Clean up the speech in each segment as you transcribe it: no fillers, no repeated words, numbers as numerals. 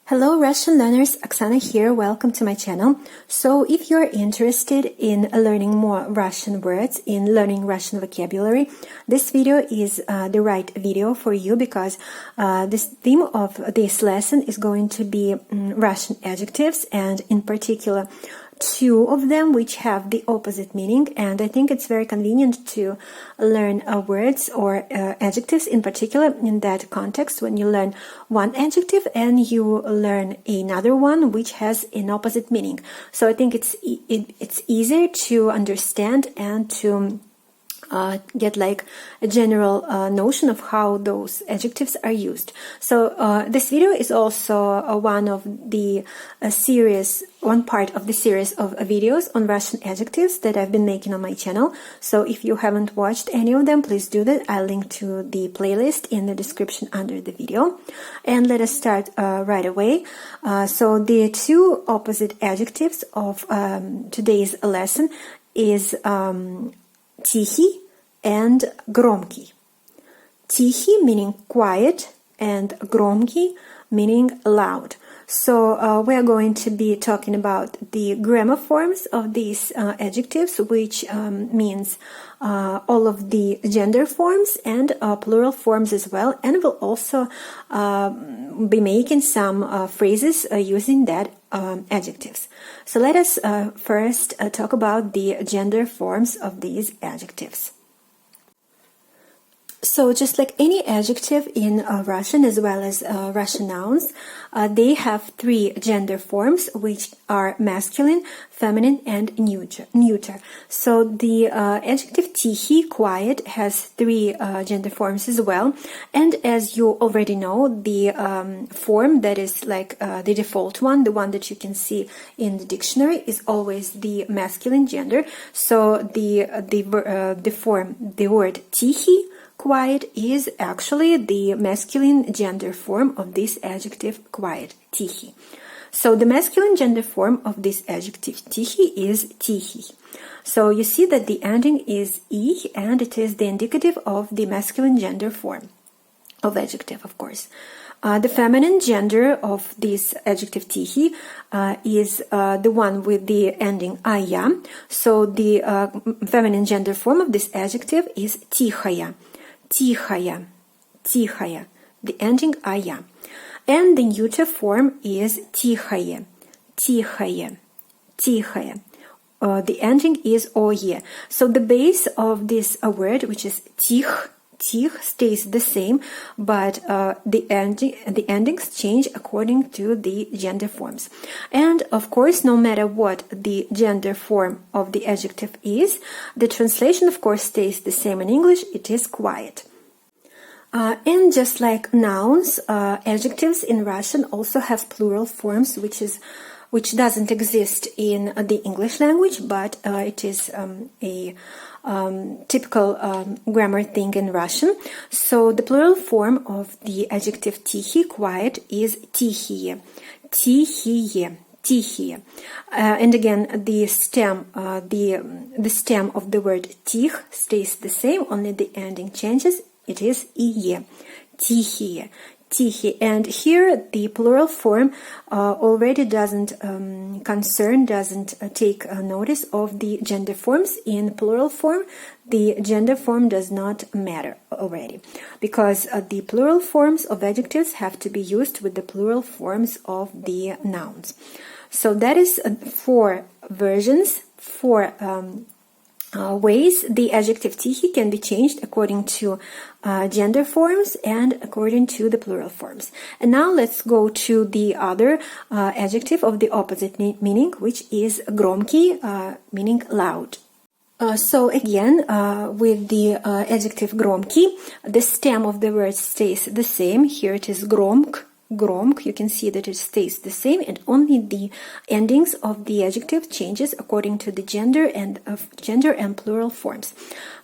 Hello Russian learners, Oksana here, welcome to my channel. So if you're interested in learning more Russian words, in learning Russian vocabulary, this video is the right video for you because this theme of this lesson is going to be Russian adjectives, and in particular two of them which have the opposite meaning, and I think it's very convenient to learn words or adjectives in particular in that context, when you learn one adjective and you learn another one which has an opposite meaning. So I think it's easier to understand and to get like a general notion of how those adjectives are used. So this video is also one part of the series of videos on Russian adjectives that I've been making on my channel. So if you haven't watched any of them, please do that. I'll link to the playlist in the description under the video. And let us start right away. So the two opposite adjectives of today's lesson is ТИХИЙ and ГРОМКИЙ. ТИХИЙ meaning quiet and ГРОМКИЙ meaning loud. So we are going to be talking about the grammar forms of these adjectives, which means all of the gender forms and plural forms as well, and we'll also be making some phrases using that adjectives. So let us first talk about the gender forms of these adjectives. So just like any adjective in Russian as well as Russian nouns, they have three gender forms which are masculine, feminine and neuter. So the adjective ТИХИЙ, quiet, has three gender forms as well, and as you already know, the form that is like the default one, the one that you can see in the dictionary, is always the masculine gender. So the word ТИХИЙ, quiet, is actually the masculine gender form of this adjective quiet, ТИХИЙ. So the masculine gender form of this adjective ТИХИЙ is ТИХИЙ. So you see that the ending is I, and it is the indicative of the masculine gender form of adjective, of course. The feminine gender of this adjective ТИХИЙ is the one with the ending ая. So the feminine gender form of this adjective is ТИХАЯ. ТИХАЯ, ТИХАЯ, the ending ая. And the neuter form is ТИХАЕ, ТИХАЕ, ТИХАЕ. The ending is ое. So the base of this word, which is тих, stays the same, but the endings change according to the gender forms. And of course, no matter what the gender form of the adjective is, the translation of course stays the same. In English, it is quiet. And just like nouns, adjectives in Russian also have plural forms, which doesn't exist in the English language, but it is a typical grammar thing in Russian. So the plural form of the adjective ТИХИЙ, quiet, is ТИХИЕ, ТИХИЕ, ТИХИЕ. And again, the stem of the word тих stays the same, only the ending changes. It is ие, ТИХИЕ, ТИХИ. And here the plural form already doesn't take notice of the gender forms. In plural form, the gender form does not matter already, because the plural forms of adjectives have to be used with the plural forms of the nouns. So that is four versions, four ways the adjective ТИХИЙ can be changed according to gender forms and according to the plural forms. And now let's go to the other adjective of the opposite meaning, which is ГРОМКИЙ, meaning loud. So again, with the adjective ГРОМКИЙ, the stem of the word stays the same. Here it is громк. You can see that it stays the same, and only the endings of the adjective changes according to the gender and plural forms.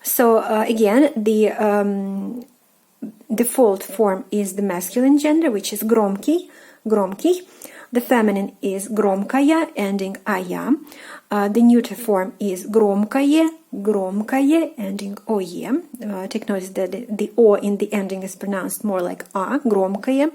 So again, the default form is the masculine gender, which is ГРОМКИЙ. The feminine is громкая, ending ая. The neuter form is громкое, громкое, ending oye. Take notice that the o in the ending is pronounced more like a, громкое.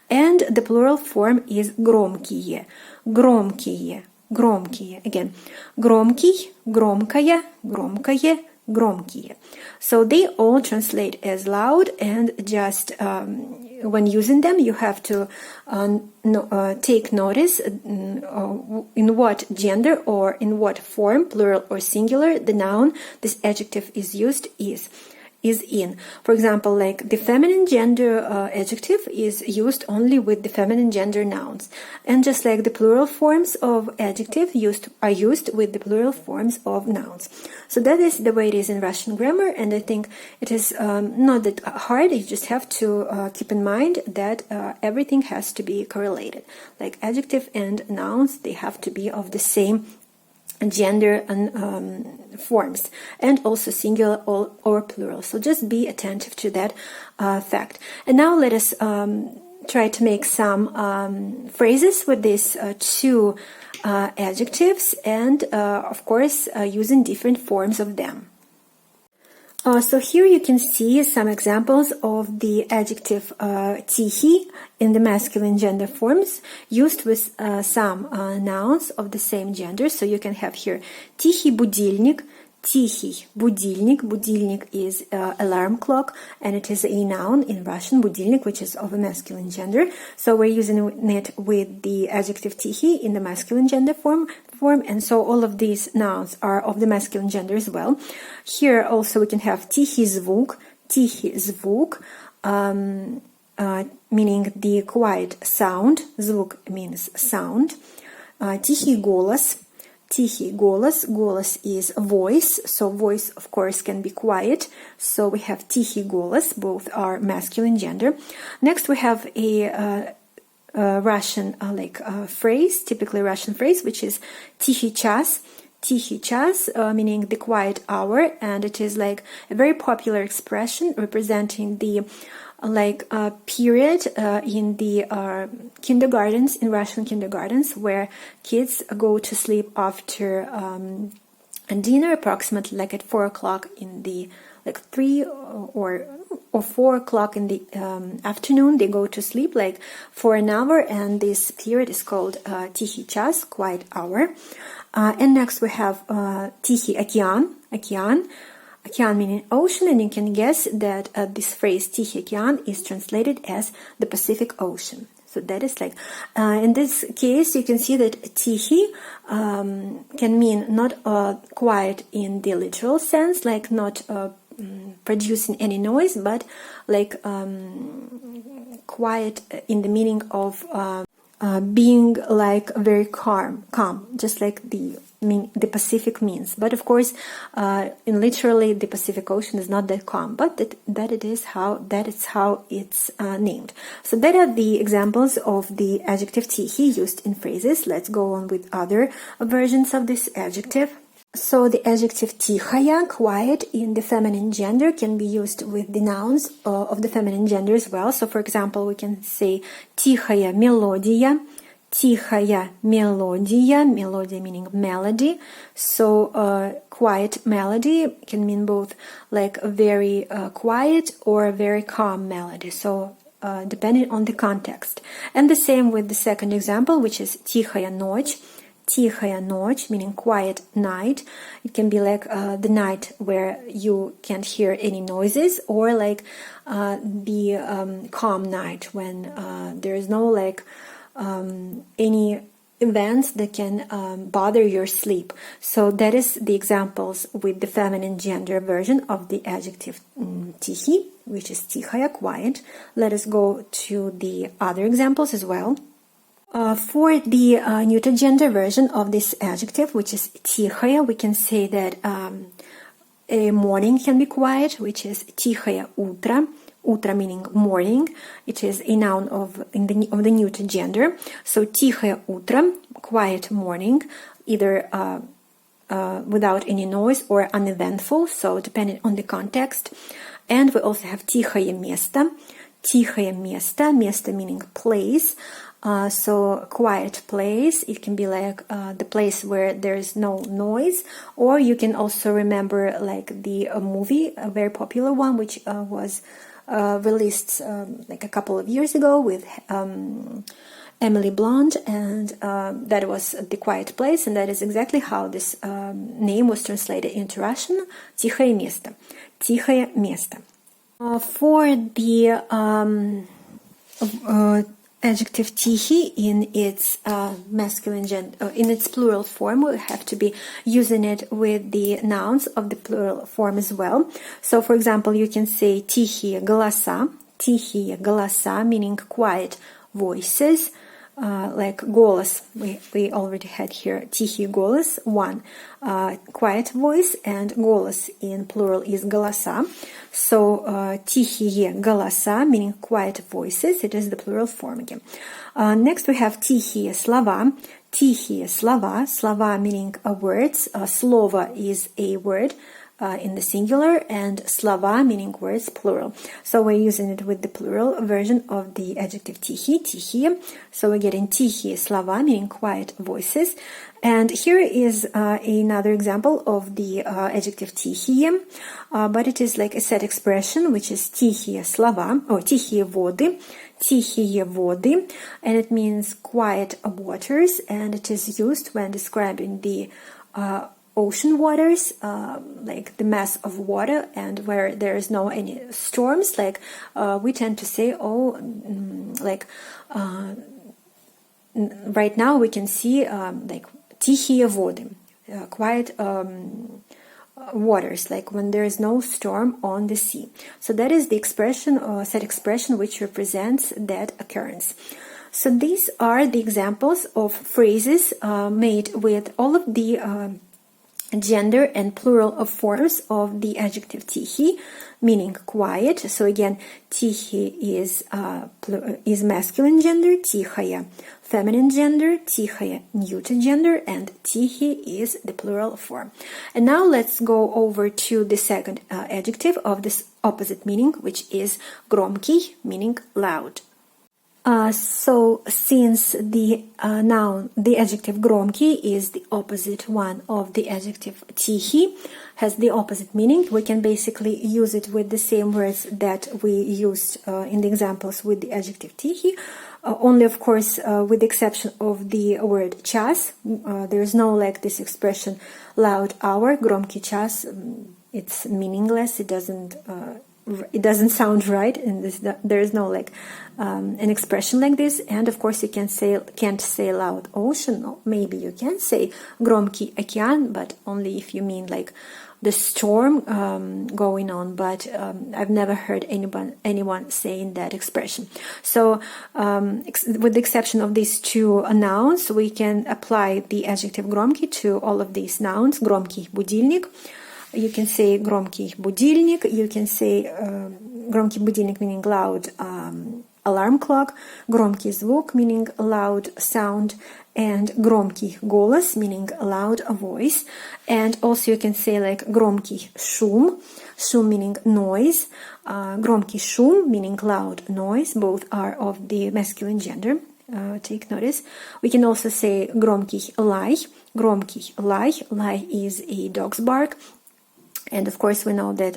And the plural form is громкие, громкие, громкие. Again, громкий, громкая, громкое, громкие. So they all translate as loud, and just when using them, you have to take notice in what gender or in what form, plural or singular, the noun this adjective is used is in. For example, like the feminine gender adjective is used only with the feminine gender nouns, and just like the plural forms of adjective are used with the plural forms of nouns. So that is the way it is in Russian grammar, and I think it is not that hard. You just have to keep in mind that everything has to be correlated. Like adjective and nouns, they have to be of the same gender and forms, and also singular or plural. So just be attentive to that fact. And now let us try to make some phrases with these two adjectives, and of course using different forms of them. So here you can see some examples of the adjective ТИХИЙ in the masculine gender forms used with some nouns of the same gender. So you can have here ТИХИЙ будильник, ТИХИЙ будильник. Будильник is alarm clock, and it is a noun in Russian, будильник, which is of a masculine gender. So we're using it with the adjective ТИХИЙ in the masculine gender form, and so all of these nouns are of the masculine gender as well. Here also we can have тихий звук, meaning the quiet sound. Звук means sound. Тихий голос, голос is voice, so voice of course can be quiet, so we have тихий голос, both are masculine gender. Next we have a Russian phrase, typically Russian phrase, which is тихий час, meaning the quiet hour, and it is like a very popular expression representing the period in the kindergartens, in Russian kindergartens, where kids go to sleep after dinner, approximately like at 4 o'clock in the 3 or 4 o'clock in the afternoon. They go to sleep like for an hour, and this period is called тихий час, quiet hour. And next we have тихий океан, океан meaning ocean, and you can guess that this phrase тихий океан is translated as the Pacific Ocean. So that is like, in this case, you can see that тихий can mean not quiet in the literal sense, like not producing any noise, but like quiet in the meaning of being like very calm, just like the Pacific means. But of course, in literally the Pacific Ocean is not that calm, but that is how it's named. So that are the examples of the adjective тихий used in phrases. Let's go on with other versions of this adjective. So the adjective тихая, quiet, in the feminine gender can be used with the nouns of the feminine gender as well. So for example, we can say тихая мелодия, melody meaning melody. So quiet melody can mean both like a very quiet or a very calm melody. So depending on the context. And the same with the second example, which is тихая ночь. Тихая ночь, meaning quiet night. It can be like the night where you can't hear any noises, or like the calm night when there is no like any events that can bother your sleep. So that is the examples with the feminine gender version of the adjective тихий, which is тихая, quiet. Let us go to the other examples as well. For the neuter gender version of this adjective, which is тихая, we can say that a morning can be quiet, which is тихое утро. Утро meaning morning. It is a noun of the neuter gender. So тихое утро, quiet morning, either without any noise or uneventful, so depending on the context. And we also have тихое место. Тихое место, место meaning place. So quiet place, it can be like the place where there is no noise, or you can also remember like the movie, a very popular one, which was released like a couple of years ago with Emily Blunt, and that was The Quiet Place, and that is exactly how this name was translated into Russian. Тихое место. Тихое место. For the adjective тихий in its masculine gender, in its plural form, we have to be using it with the nouns of the plural form as well. So, for example, you can say тихие голоса, meaning quiet voices, like голос. We already had here тихий голос, one quiet voice, and голос in plural is голоса. So тихие голоса, meaning quiet voices, it is the plural form again. Next we have тихие слова. Тихие слова, слова meaning words. Слово is a word in the singular, and слова meaning words, plural. So we're using it with the plural version of the adjective тихий, тихие. So we're getting тихие слова, meaning quiet voices. And here is another example of the adjective тихие, but it is like a set expression, which is тихие слова, or тихие воды, and it means quiet waters, and it is used when describing the ocean waters, like the mass of water, and where there is no any storms, like we tend to say, right now we can see like тихие воды, quiet waters, like when there is no storm on the sea. So that is the expression, or set expression, which represents that occurrence. So these are the examples of phrases made with all of the gender and plural of forms of the adjective тихий, meaning quiet. So again, тихий is masculine gender, тихая feminine gender, тихая neuter gender, and тихий is the plural form. And now let's go over to the second adjective of this opposite meaning, which is громкий, meaning loud. So since the noun, the adjective громкий is the opposite one of the adjective тихий, has the opposite meaning, we can basically use it with the same words that we used in the examples with the adjective тихий, only of course with the exception of the word час. There is no like this expression loud hour, громкий час. It's meaningless, it doesn't sound right, and there is no like an expression like this. And of course you can't say loud ocean. No, maybe you can say громкий океан, but only if you mean like the storm going on, but I've never heard anyone saying that expression. So with the exception of these two nouns, we can apply the adjective громкий to all of these nouns. Громкий будильник, you can say громкий будильник, you can say громкий будильник meaning loud alarm clock, громкий звук meaning loud sound, and громкий голос meaning loud voice. And also you can say like громкий шум, шум meaning noise, громкий шум meaning loud noise. Both are of the masculine gender. Take notice. We can also say громкий лай, громкий лай. Лай is a dog's bark. And of course we know that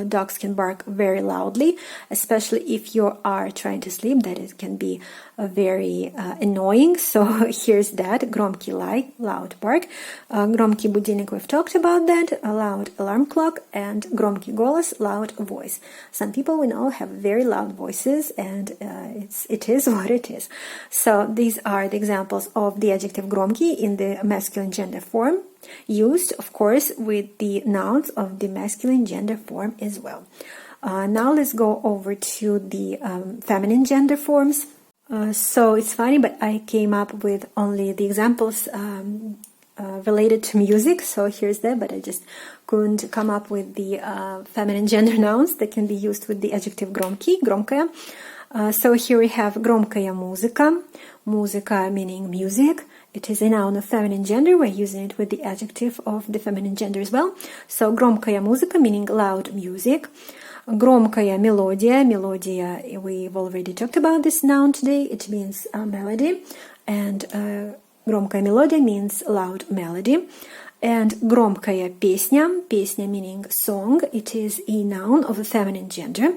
dogs can bark very loudly, especially if you are trying to sleep, that it can be very annoying. So here's that, громкий лай, loud bark. Громкий будильник, we've talked about that, a loud alarm clock, and громкий голос, loud voice. Some people we know have very loud voices, and it is what it is. So these are the examples of the adjective громкий in the masculine gender form, used, of course, with the nouns of the masculine gender form as well. Now let's go over to the feminine gender forms. So it's funny, but I came up with only the examples related to music. So here's that, but I just couldn't come up with the feminine gender nouns that can be used with the adjective громкий, громкая. So here we have громкая музыка, музыка meaning music. It is a noun of feminine gender. We're using it with the adjective of the feminine gender as well. So громкая музыка meaning loud music. громкая мелодия. Мелодия, we've already talked about this noun today. It means melody. And громкая мелодия means loud melody. And громкая песня, песня meaning song, it is a noun of a feminine gender.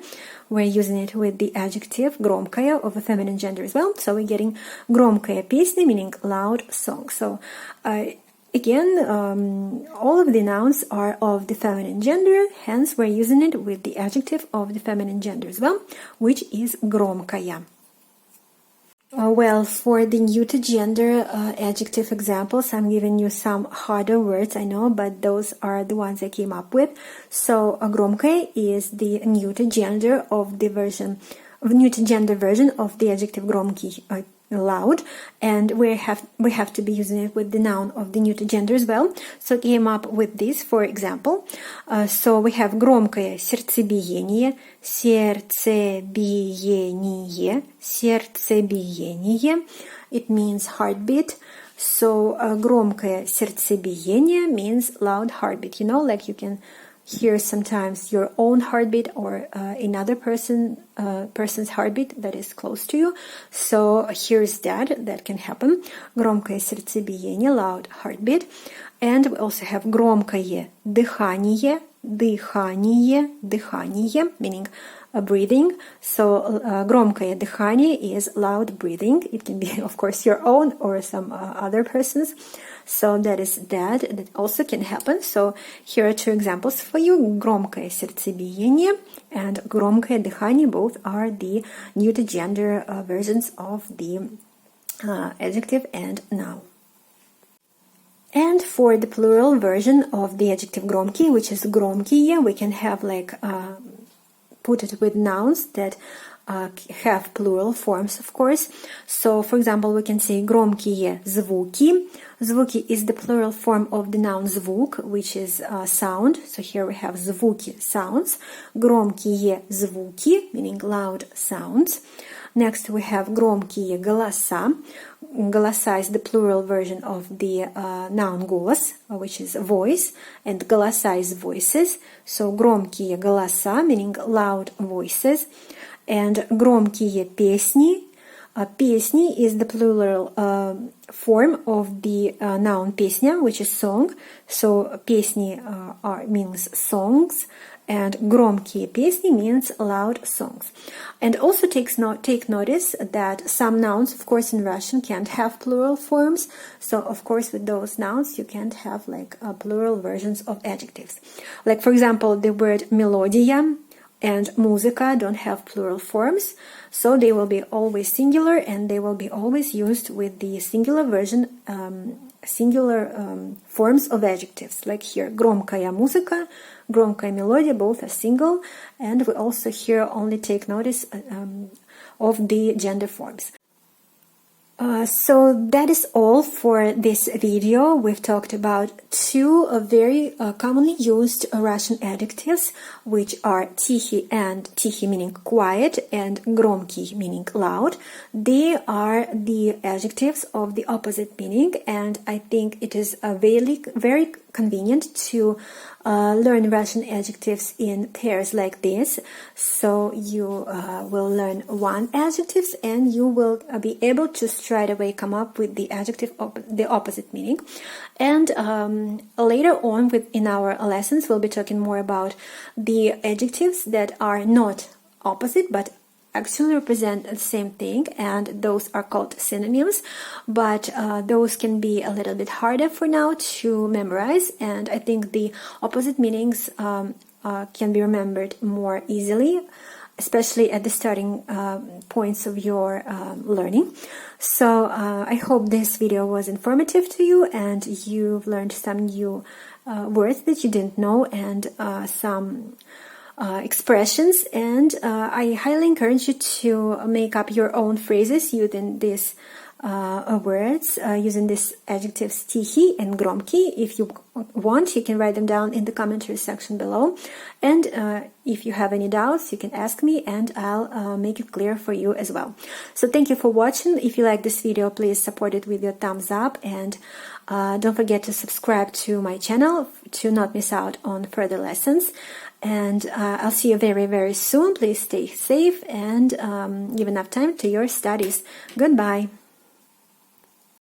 We're using it with the adjective громкая of a feminine gender as well. So we're getting громкая песня meaning loud song. So again, all of the nouns are of the feminine gender, hence we're using it with the adjective of the feminine gender as well, which is громкая. Well, for the neuter gender adjective examples, I'm giving you some harder words, I know, but those are the ones I came up with. So, громкая is the neuter gender of the neuter gender version of the adjective громкий, loud, and we have to be using it with the noun of the neuter gender as well. So I came up with this, for example. So we have громкое сердцебиение, сердцебиение, сердцебиение. It means heartbeat. So громкое сердцебиение means loud heartbeat. You know, like you can hear sometimes your own heartbeat or another person's heartbeat that is close to you. So here's that can happen. Громкое сердцебиение, loud heartbeat. And we also have громкое дыхание, дыхание, дыхание, meaning breathing. So громкое дыхание is loud breathing. It can be, of course, your own or some other person's. So that is that also can happen. So here are two examples for you. Громкое сердцебиение and громкое дыхание. Both are the neuter gender versions of the adjective and noun. And for the plural version of the adjective громкий, which is громкие, we can have like put it with nouns that have plural forms, of course. So, for example, we can say громкие звуки. Звуки is the plural form of the noun звук, which is sound. So here we have звуки, sounds. Громкие звуки, meaning loud sounds. Next we have громкие голоса. Голоса is the plural version of the noun голос, which is voice, and голоса is voices. So громкие голоса, meaning loud voices. And громкие песни. Песни is the plural form of the noun песня, which is song. So песни means songs, and громкие песни means loud songs. And also take notice that some nouns, of course, in Russian can't have plural forms. So, of course, with those nouns, you can't have like plural versions of adjectives. Like, for example, the word мелодия and музыка don't have plural forms, so they will be always singular and they will be always used with the singular version, forms of adjectives. Like here, громкая музыка, громкая мелодия, both are single, and we also here only take notice of the gender forms. So that is all for this video. We've talked about two very commonly used Russian adjectives, which are ТИХИЙ and ТИХИЙ meaning quiet and громкий meaning loud. They are the adjectives of the opposite meaning, and I think it is very convenient to learn Russian adjectives in pairs like this. So you will learn one adjective and you will be able to straight away come up with the adjective of the opposite meaning. And later on in our lessons we'll be talking more about the adjectives that are not opposite but actually represent the same thing, and those are called synonyms, but those can be a little bit harder for now to memorize, and I think the opposite meanings can be remembered more easily, especially at the starting points of your learning. So I hope this video was informative to you and you've learned some new words that you didn't know and some expressions, and I highly encourage you to make up your own phrases using these words using these adjectives ТИХИЙ and ГРОМКИЙ. If you want, you can write them down in the commentary section below. And if you have any doubts, you can ask me and I'll make it clear for you as well. So thank you for watching. If you like this video, please support it with your thumbs up, and don't forget to subscribe to my channel to not miss out on further lessons. And I'll see you very, very soon. Please stay safe and give enough time to your studies. Goodbye.